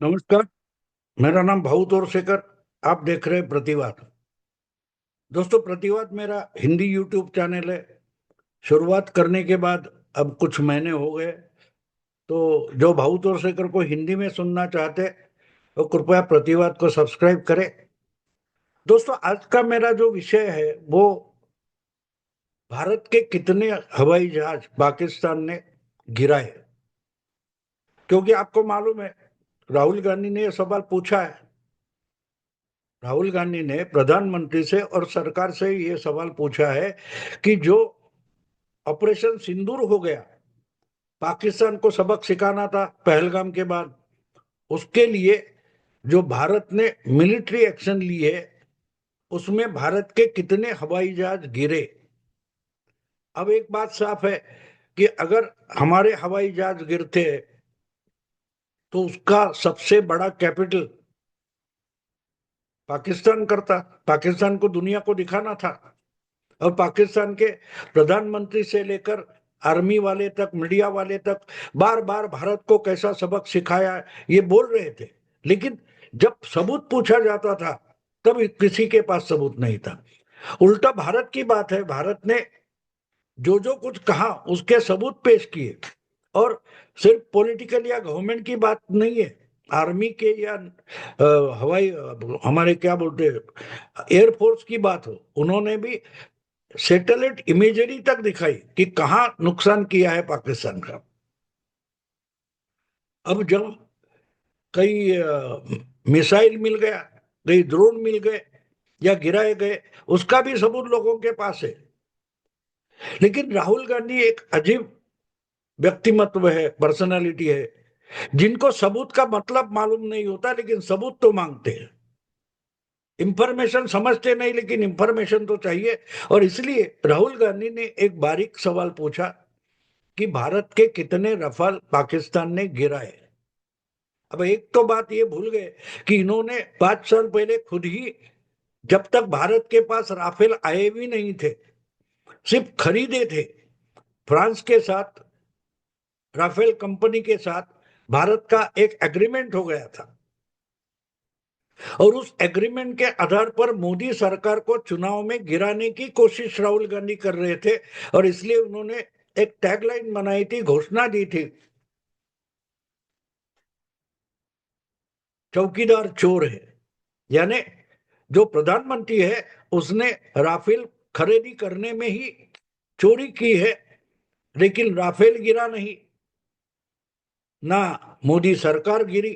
नमस्कार। मेरा नाम भाऊ तोरसेकर। आप देख रहे हैं प्रतिवाद। दोस्तों, प्रतिवाद मेरा हिंदी यूट्यूब चैनल है। शुरुआत करने के बाद अब कुछ महीने हो गए। तो जो भाऊ तोरसेकर को हिंदी में सुनना चाहते तो कृपया प्रतिवाद को सब्सक्राइब करें। दोस्तों, आज का मेरा जो विषय है वो भारत के कितने हवाई जहाज पाकिस्तान ने गिराए। क्योंकि आपको मालूम है, राहुल गांधी ने यह सवाल पूछा है। राहुल गांधी ने प्रधानमंत्री से और सरकार से ये सवाल पूछा है कि जो ऑपरेशन सिंदूर हो गया, पाकिस्तान को सबक सिखाना था पहलगाम के बाद, उसके लिए जो भारत ने मिलिट्री एक्शन लिए उसमें भारत के कितने हवाई जहाज गिरे। अब एक बात साफ है कि अगर हमारे हवाई जहाज गिरते तो उसका सबसे बड़ा कैपिटल पाकिस्तान करता। पाकिस्तान को दुनिया को दिखाना था। और पाकिस्तान के प्रधानमंत्री से लेकर आर्मी वाले तक, मीडिया वाले तक बार बार भारत को कैसा सबक सिखाया ये बोल रहे थे। लेकिन जब सबूत पूछा जाता था तब किसी के पास सबूत नहीं था। उल्टा भारत की बात है, भारत ने जो जो कुछ कहा उसके सबूत पेश किए। और सिर्फ पॉलिटिकल या गवर्नमेंट की बात नहीं है, आर्मी के या हवाई हमारे क्या बोलते हैं एयरफोर्स की बात हो, उन्होंने भी सैटेलाइट इमेजरी तक दिखाई कि कहां नुकसान किया है पाकिस्तान का। अब जब कई मिसाइल मिल गया, कई ड्रोन मिल गए या गिराए गए, उसका भी सबूत लोगों के पास है। लेकिन राहुल गांधी एक अजीब व्यक्तिमत्व है, पर्सनालिटी है, जिनको सबूत का मतलब मालूम नहीं होता लेकिन सबूत तो मांगते हैं। इंफॉर्मेशन समझते नहीं लेकिन इंफॉर्मेशन तो चाहिए। और इसलिए राहुल गांधी ने एक बारीक सवाल पूछा कि भारत के कितने रफाल पाकिस्तान ने गिराए। अब एक तो बात ये भूल गए कि इन्होंने 5 साल पहले खुद ही, जब तक भारत के पास राफेल आए भी नहीं थे, सिर्फ खरीदे थे। फ्रांस के साथ, राफेल कंपनी के साथ भारत का एक एग्रीमेंट हो गया था। और उस एग्रीमेंट के आधार पर मोदी सरकार को चुनाव में गिराने की कोशिश राहुल गांधी कर रहे थे। और इसलिए उन्होंने एक टैगलाइन बनाई थी, घोषणा दी थी, चौकीदार चोर है। यानी जो प्रधानमंत्री है उसने राफेल खरीदी करने में ही चोरी की है, लेकिन राफेल गिरा नहीं, ना मोदी सरकार गिरी।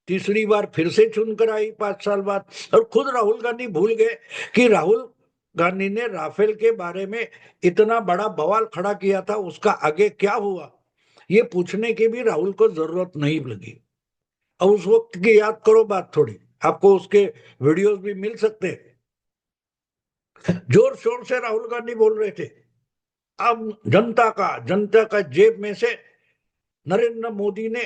तीसरी बार फिर से चुनकर आई 5 साल बाद। और खुद राहुल गांधी भूल गए कि राहुल गांधी ने राफेल के बारे में इतना बड़ा बवाल खड़ा किया था, उसका आगे क्या हुआ ये पूछने की भी राहुल को जरूरत नहीं लगी। अब उस वक्त की याद करो बात थोड़ी, आपको उसके वीडियोस भी मिल सकते हैं। जोर शोर से राहुल गांधी बोल रहे थे, अब जनता का जेब में से नरेंद्र मोदी ने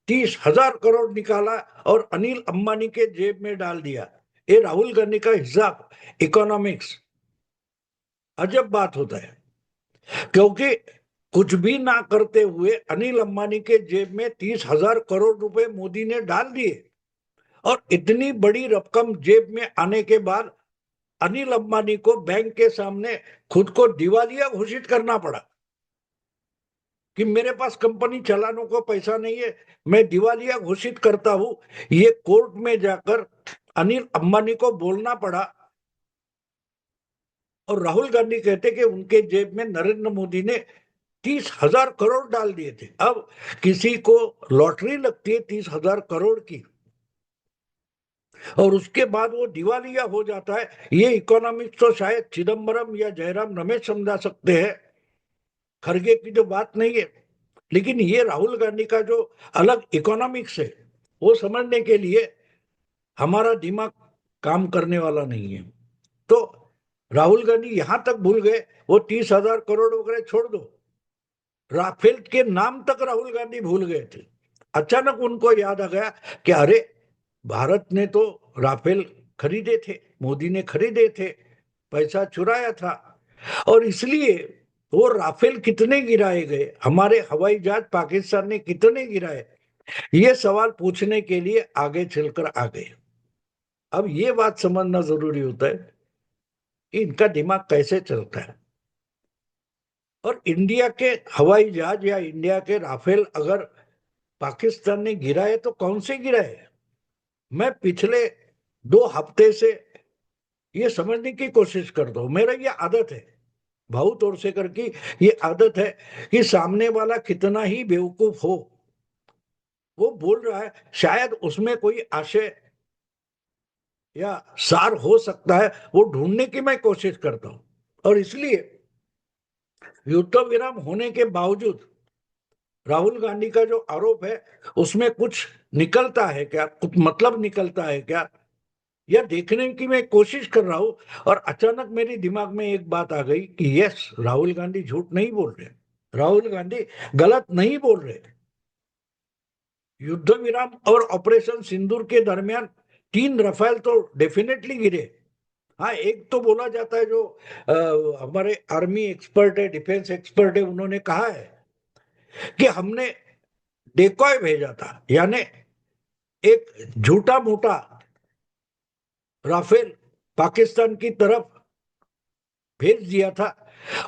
30,000 करोड़ निकाला और अनिल अंबानी के जेब में डाल दिया। ये राहुल गांधी का हिसाब, इकोनॉमिक्स। अजब बात होता है, क्योंकि कुछ भी ना करते हुए अनिल अंबानी के जेब में 30,000 करोड़ रुपए मोदी ने डाल दिए। और इतनी बड़ी रकम जेब में आने के बाद अनिल अंबानी को बैंक के सामने खुद को दिवालिया घोषित करना पड़ा कि मेरे पास कंपनी चलाने को पैसा नहीं है, मैं दिवालिया घोषित करता हूं। ये कोर्ट में जाकर अनिल अंबानी को बोलना पड़ा। और राहुल गांधी कहते कि उनके जेब में नरेंद्र मोदी ने 30,000 करोड़ डाल दिए थे। अब किसी को लॉटरी लगती है 30,000 करोड़ की और उसके बाद वो दिवालिया हो जाता है, ये इकोनॉमिक्स तो शायद चिदम्बरम या जयराम रमेश समझा सकते हैं, खरगे की जो बात नहीं है। लेकिन ये राहुल गांधी का जो अलग इकोनॉमिक्स है वो समझने के लिए हमारा दिमाग काम करने वाला नहीं है। तो राहुल गांधी यहां तक भूल गए, वो 30,000 करोड़ वगैरह छोड़ दो, राफेल के नाम तक राहुल गांधी भूल गए थे। अचानक उनको याद आ गया कि अरे, भारत ने तो राफेल खरीदे थे, मोदी ने खरीदे थे, पैसा चुराया था। और इसलिए वो राफेल कितने गिराए गए, हमारे हवाई जहाज पाकिस्तान ने कितने गिराए, ये सवाल पूछने के लिए आगे चलकर आ गए। अब ये बात समझना जरूरी होता है कि इनका दिमाग कैसे चलता है। और इंडिया के हवाई जहाज या इंडिया के राफेल अगर पाकिस्तान ने गिराए तो कौन से गिराए? मैं पिछले 2 हफ्ते से ये समझने की कोशिश करता हूं। मेरा ये आदत है, भाऊ तोरसेकर की ये आदत है कि सामने वाला कितना ही बेवकूफ हो, वो बोल रहा है, शायद उसमें कोई आशय या सार हो सकता है, वो ढूंढने की मैं कोशिश करता हूं। और इसलिए युद्ध विराम होने के बावजूद राहुल गांधी का जो आरोप है उसमें कुछ निकलता है क्या, कुछ मतलब निकलता है क्या, यह देखने की मैं कोशिश कर रहा हूं। और अचानक मेरे दिमाग में एक बात आ गई कि यस, राहुल गांधी झूठ नहीं बोल रहे, राहुल गांधी गलत नहीं बोल रहे। युद्ध विराम और ऑपरेशन सिंदूर के दरमियान 3 रफाल तो डेफिनेटली गिरे। हाँ, एक तो बोला जाता है, जो हमारे आर्मी एक्सपर्ट है, डिफेंस एक्सपर्ट है, उन्होंने कहा है कि हमने डेकॉय भेजा था, यानी एक झूठा मोटा राफेल पाकिस्तान की तरफ भेज दिया था।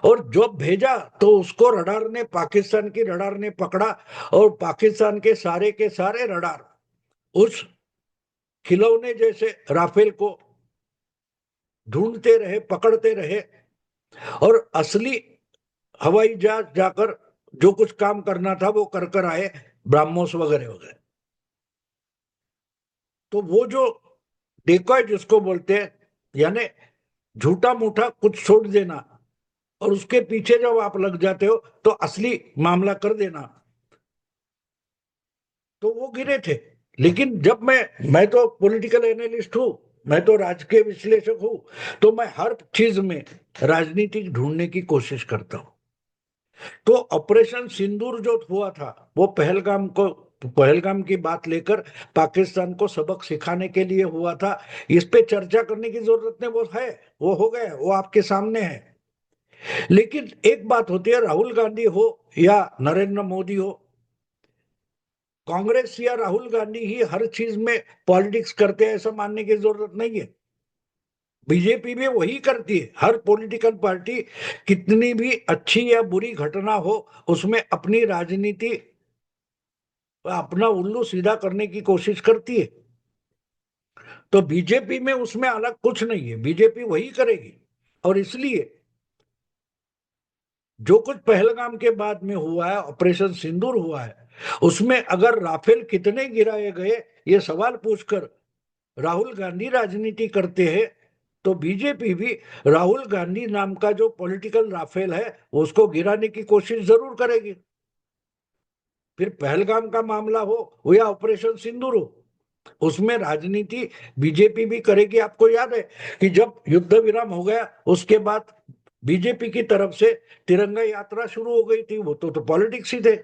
और जब भेजा तो उसको रडार ने, पाकिस्तान की रडार ने पकड़ा, और पाकिस्तान के सारे रडार उस खिलौने जैसे राफेल को ढूंढते रहे, पकड़ते रहे, और असली हवाई जहाज जाकर जो कुछ काम करना था वो कर कर आए, ब्राह्मोस वगैरह वगैरह। तो वो जो डेकॉय जिसको बोलते हैं, यानी झूठा मूठा कुछ छोड़ देना और उसके पीछे जब आप लग जाते हो तो असली मामला कर देना, तो वो गिरे थे। लेकिन जब मैं तो पॉलिटिकल एनालिस्ट हूं, मैं तो राजकीय विश्लेषक हूं, तो मैं हर चीज में राजनीति ढूंढने की कोशिश करता हूं। तो ऑपरेशन सिंदूर जो हुआ था वो पहलगाम की बात लेकर पाकिस्तान को सबक सिखाने के लिए हुआ था। इस पे चर्चा करने की जरूरत नहीं, वो है, वो हो गया, वो आपके सामने है। लेकिन एक बात होती है, राहुल गांधी हो या नरेंद्र मोदी हो, कांग्रेस या राहुल गांधी ही हर चीज में पॉलिटिक्स करते हैं ऐसा मानने की जरूरत नहीं है। बीजेपी भी वही करती है। हर पॉलिटिकल पार्टी कितनी भी अच्छी या बुरी घटना हो, उसमें अपनी राजनीति, अपना उल्लू सीधा करने की कोशिश करती है। तो बीजेपी में उसमें अलग कुछ नहीं है, बीजेपी वही करेगी। और इसलिए जो कुछ पहलगाम के बाद में हुआ है, ऑपरेशन सिंदूर हुआ है, उसमें अगर राफेल कितने गिराए गए ये सवाल पूछकर राहुल गांधी राजनीति करते हैं, तो बीजेपी भी राहुल गांधी नाम का जो पॉलिटिकल राफेल है उसको गिराने की कोशिश जरूर करेगी। फिर पहलगाम का मामला हो या ऑपरेशन सिंदूर हो, उसमें राजनीति बीजेपी भी करेगी। आपको याद है कि जब युद्ध विराम हो गया उसके बाद बीजेपी की तरफ से तिरंगा यात्रा शुरू हो गई थी, वो तो पॉलिटिक्स ही थे।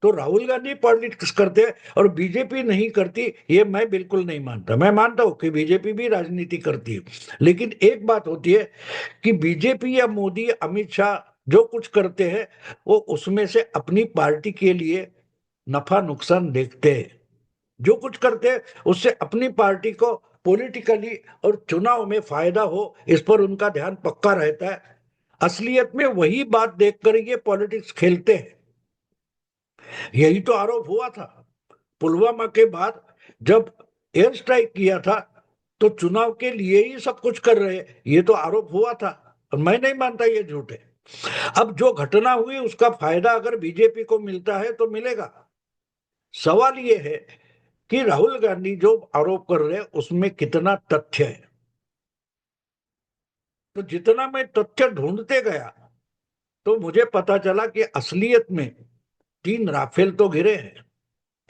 तो राहुल गांधी पॉलिटिक्स करते हैं और बीजेपी नहीं करती, ये मैं बिल्कुल नहीं मानता। मैं मानता हूं कि बीजेपी भी राजनीति करती है, लेकिन एक बात होती है कि बीजेपी या मोदी, अमित शाह जो कुछ करते हैं वो उसमें से अपनी पार्टी के लिए नफा नुकसान देखते हैं। जो कुछ करते हैं उससे अपनी पार्टी को पॉलिटिकली और चुनाव में फायदा हो, इस पर उनका ध्यान पक्का रहता है। असलियत में वही बात देखकर ये पॉलिटिक्स खेलते हैं। यही तो आरोप हुआ था पुलवामा के बाद, जब एयर स्ट्राइक किया था तो चुनाव के लिए ही सब कुछ कर रहे हैं, ये तो आरोप हुआ था। और मैं नहीं मानता ये झूठ है। अब जो घटना हुई उसका फायदा अगर बीजेपी को मिलता है तो मिलेगा। सवाल ये है कि राहुल गांधी जो आरोप कर रहे हैं उसमें कितना तथ्य है। तो जितना मैं तथ्य ढूंढते गया तो मुझे पता चला कि असलियत में 3 राफेल तो गिरे हैं।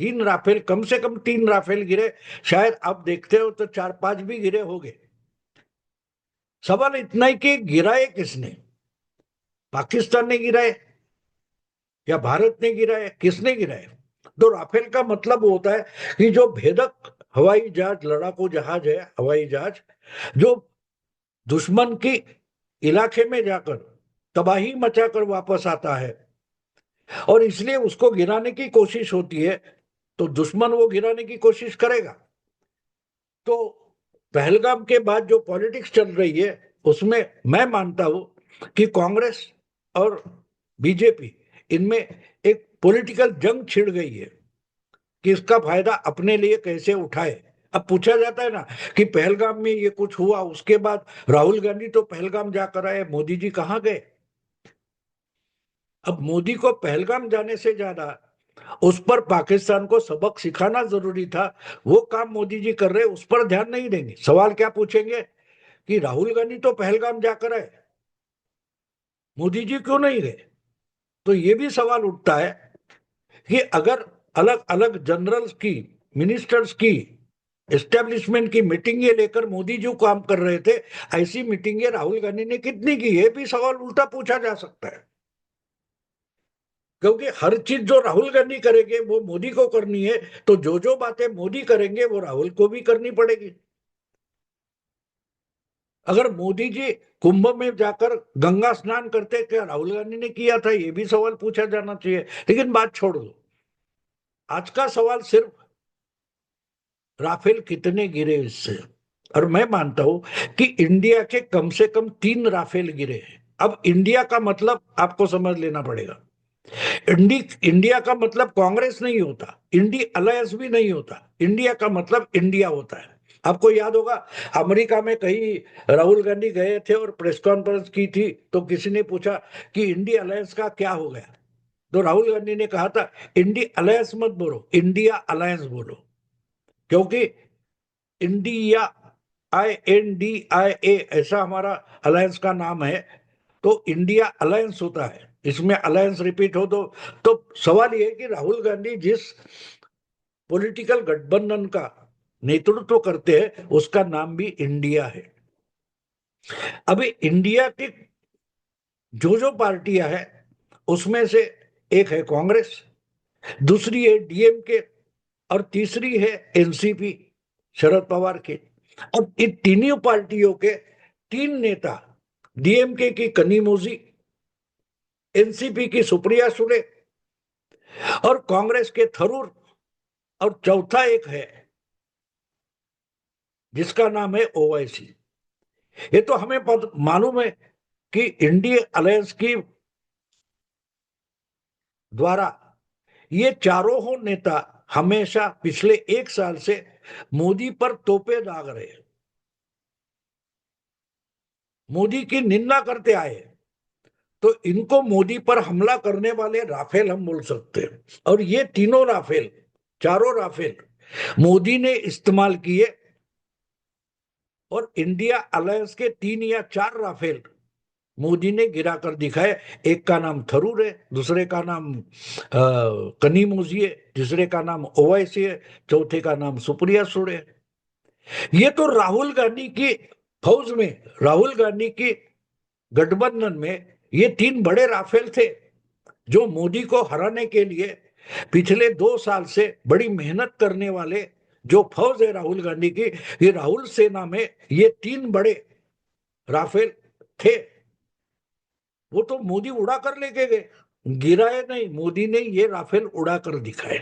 3 राफेल, कम से कम 3 राफेल गिरे। शायद आप देखते हो तो 4-5 भी गिरे होंगे। सवाल इतना ही कि गिराए किसने? पाकिस्तान ने गिराए या भारत ने गिराए? किसने गिराए? तो राफेल का मतलब होता है कि जो भेदक हवाई जहाज, लड़ाकू जहाज है, हवाई जहाज जो दुश्मन की इलाके में जाकर तबाही मचाकर वापस आता है, और इसलिए उसको गिराने की कोशिश होती है। तो दुश्मन वो गिराने की कोशिश करेगा। तो पहलगाम के बाद जो पॉलिटिक्स चल रही है उसमें मैं मानता हूं कि कांग्रेस और बीजेपी इनमें एक पॉलिटिकल जंग छिड़ गई है कि इसका फायदा अपने लिए कैसे उठाए। अब पूछा जाता है ना कि पहलगाम में ये कुछ हुआ, उसके बाद राहुल गांधी तो पहलगाम जाकर आए, मोदी जी कहाँ गए? अब मोदी को पहलगाम जाने से ज्यादा उस पर पाकिस्तान को सबक सिखाना जरूरी था। वो काम मोदी जी कर रहे, उस पर ध्यान नहीं देंगे। सवाल क्या पूछेंगे कि राहुल गांधी तो पहलगाम जाकर आए, मोदी जी क्यों नहीं गए? तो ये भी सवाल उठता है कि अगर अलग अलग जनरल्स की, मिनिस्टर्स की, एस्टेब्लिशमेंट की मीटिंगें लेकर मोदी जी काम कर रहे थे, ऐसी मीटिंगें राहुल गांधी ने कितनी की? ये भी सवाल उल्टा पूछा जा सकता है, क्योंकि हर चीज जो राहुल गांधी करेंगे वो मोदी को करनी है, तो जो जो बातें मोदी करेंगे वो राहुल को भी करनी पड़ेगी। अगर मोदी जी कुंभ में जाकर गंगा स्नान करते, क्या राहुल गांधी ने किया था? ये भी सवाल पूछा जाना चाहिए। लेकिन बात छोड़ दो, आज का सवाल सिर्फ राफेल कितने गिरे इससे। और मैं मानता हूं कि इंडिया के कम से कम 3 राफेल गिरे हैं। अब इंडिया का मतलब आपको समझ लेना पड़ेगा। इंडिया का मतलब कांग्रेस नहीं होता, इंडी अलायंस भी नहीं होता। इंडिया का मतलब इंडिया होता है। आपको याद होगा, अमेरिका में कहीं राहुल गांधी गए थे और प्रेस कॉन्फ्रेंस की थी, तो किसी ने पूछा कि इंडिया अलायंस का क्या हो गया? तो राहुल गांधी ने कहा था, इंडिया अलायंस मत बोलो, इंडिया अलायंस बोलो। क्योंकि इंडिया, INDIA, ऐसा हमारा अलायंस का नाम है। तो इंडिया अलायंस होता है, इसमें अलायंस रिपीट हो तो सवाल यह है कि राहुल गांधी जिस पॉलिटिकल गठबंधन का नेतृत्व करते हैं उसका नाम भी इंडिया है। अभी इंडिया की जो जो पार्टियां हैं उसमें से एक है कांग्रेस, दूसरी है DMK, और तीसरी है NCP, शरद पवार की। अब इन तीनों पार्टियों के 3 नेता, DMK की कनिमोझी, NCP की सुप्रिया सुले और कांग्रेस के थरूर, और चौथा एक है जिसका नाम है OIC। ये तो हमें मालूम है कि इंडिया अलायंस की द्वारा ये चारों हो नेता हमेशा पिछले 1 साल से मोदी पर तोपे दाग रहे, मोदी की निंदा करते आए। तो इनको मोदी पर हमला करने वाले राफेल हम बोल सकते हैं। और ये तीनों राफेल, चारों राफेल मोदी ने इस्तेमाल किए, और इंडिया अलायंस के 3 या 4 राफेल मोदी ने गिरा कर दिखाए। एक का नाम थरूर है, दूसरे का नाम कनिमोझी है, तीसरे का नाम OIC है, चौथे का नाम सुप्रिया सुले है। ये तो राहुल गांधी की फौज में, राहुल गांधी की गठबंधन में ये 3 बड़े राफेल थे जो मोदी को हराने के लिए पिछले 2 साल से बड़ी मेहनत करने वाले जो फौज है राहुल गांधी की, ये राहुल सेना में ये 3 बड़े राफेल थे। वो तो मोदी उड़ा कर लेके गए, गिराए नहीं, मोदी ने ये राफेल उड़ा कर दिखाए।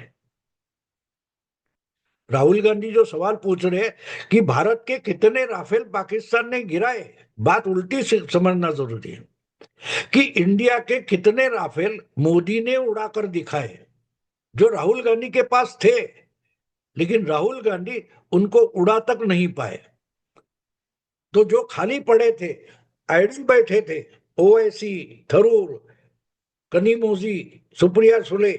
राहुल गांधी जो सवाल पूछ रहे हैं कि भारत के कितने राफेल पाकिस्तान ने गिराए, बात उल्टी से समझना जरूरी है कि इंडिया के कितने राफेल मोदी ने उड़ाकर दिखाए जो राहुल गांधी के पास थे, लेकिन राहुल गांधी उनको उड़ा तक नहीं पाए। तो जो खाली पड़े थे, आइडल बैठे थे, OIC, थरूर, कनिमोझी, सुप्रिया सुले,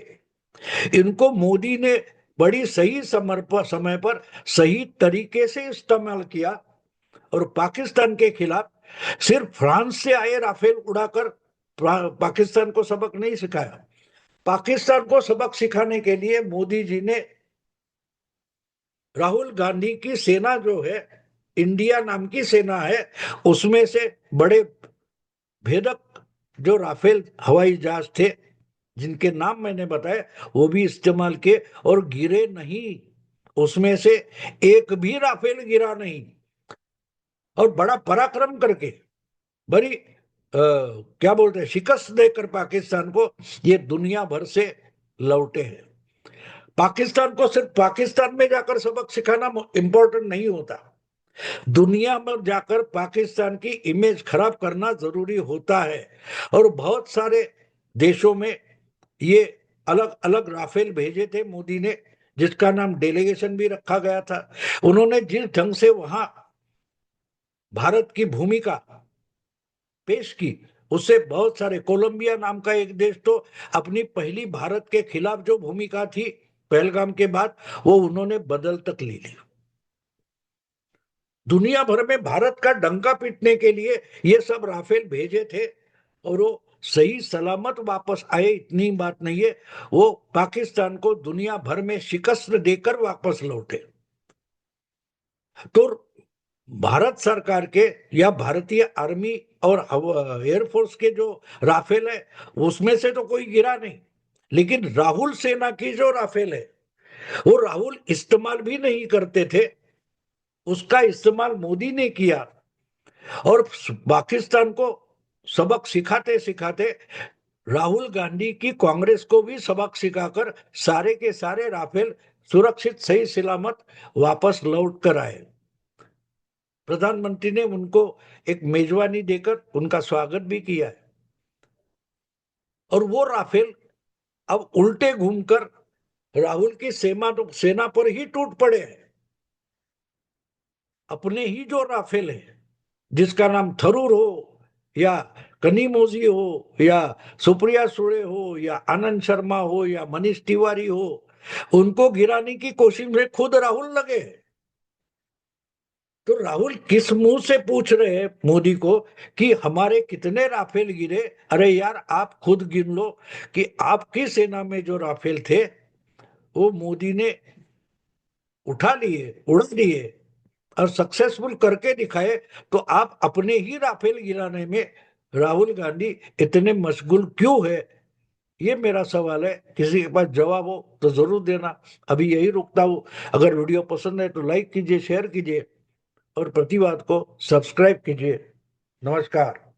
इनको मोदी ने बड़ी सही समय पर सही तरीके से इस्तेमाल किया, और पाकिस्तान के खिलाफ सिर्फ फ्रांस से आए राफेल उड़ाकर पाकिस्तान को सबक नहीं सिखाया। पाकिस्तान को सबक सिखाने के लिए मोदी जी ने राहुल गांधी की सेना जो है, इंडिया नाम की सेना है, उसमें से बड़े भेदक जो राफेल हवाई जहाज थे जिनके नाम मैंने बताए वो भी इस्तेमाल किए, और गिरे नहीं। उसमें से एक भी राफेल गिरा नहीं, और बड़ा पराक्रम करके, बड़ी क्या बोलते हैं, शिकस्त देकर पाकिस्तान को ये दुनिया भर से लौटे हैं। पाकिस्तान को सिर्फ पाकिस्तान में जाकर सबक सिखाना इंपॉर्टेंट नहीं होता, दुनिया में जाकर पाकिस्तान की इमेज खराब करना जरूरी होता है। और बहुत सारे देशों में ये अलग अलग राफेल भेजे थे मोदी ने, जिसका नाम डेलीगेशन भी रखा गया था। उन्होंने जिस ढंग से वहां भारत की भूमिका पेश की, उससे बहुत सारे, कोलंबिया नाम का एक देश तो अपनी पहली भारत के खिलाफ जो भूमिका थी पहलगाम के बाद, वो उन्होंने बदल तक ले ली। दुनिया भर में भारत का डंका पीटने के लिए ये सब राफेल भेजे थे, और वो सही सलामत वापस आए, इतनी बात नहीं है, वो पाकिस्तान को दुनिया भर में शिकस्त देकर वापस लौटे। तो भारत सरकार के या भारतीय आर्मी और एयरफोर्स के जो राफेल है, उसमें से तो कोई गिरा नहीं, लेकिन राहुल सेना की जो राफेल है, वो राहुल इस्तेमाल भी नहीं करते थे, उसका इस्तेमाल मोदी ने किया। और पाकिस्तान को सबक सिखाते सिखाते राहुल गांधी की कांग्रेस को भी सबक सिखाकर सारे के सारे राफेल सुरक्षित सही सलामत वापस लौट कर आए। प्रधानमंत्री ने उनको एक मेजबानी देकर उनका स्वागत भी किया है। और वो राफेल अब उल्टे घूमकर राहुल की सेना पर ही टूट पड़े हैं। अपने ही जो राफेल है, जिसका नाम थरूर हो या कनिमोझी हो या सुप्रिया सुळे हो या आनंद शर्मा हो या मनीष तिवारी हो, उनको गिराने की कोशिश में खुद राहुल लगे। तो राहुल किस मुंह से पूछ रहे हैं मोदी को कि हमारे कितने राफेल गिरे? अरे यार, आप खुद गिन लो कि आपकी सेना में जो राफेल थे वो मोदी ने उठा लिए, उड़ा दिए और सक्सेसफुल करके दिखाए। तो आप अपने ही राफेल गिराने में राहुल गांधी इतने मशगूल क्यों है? ये मेरा सवाल है। किसी के पास जवाब हो तो जरूर देना। अभी यही रुकता हूं। अगर वीडियो पसंद है तो लाइक कीजिए, शेयर कीजिए और प्रतिवाद को सब्सक्राइब कीजिए। नमस्कार।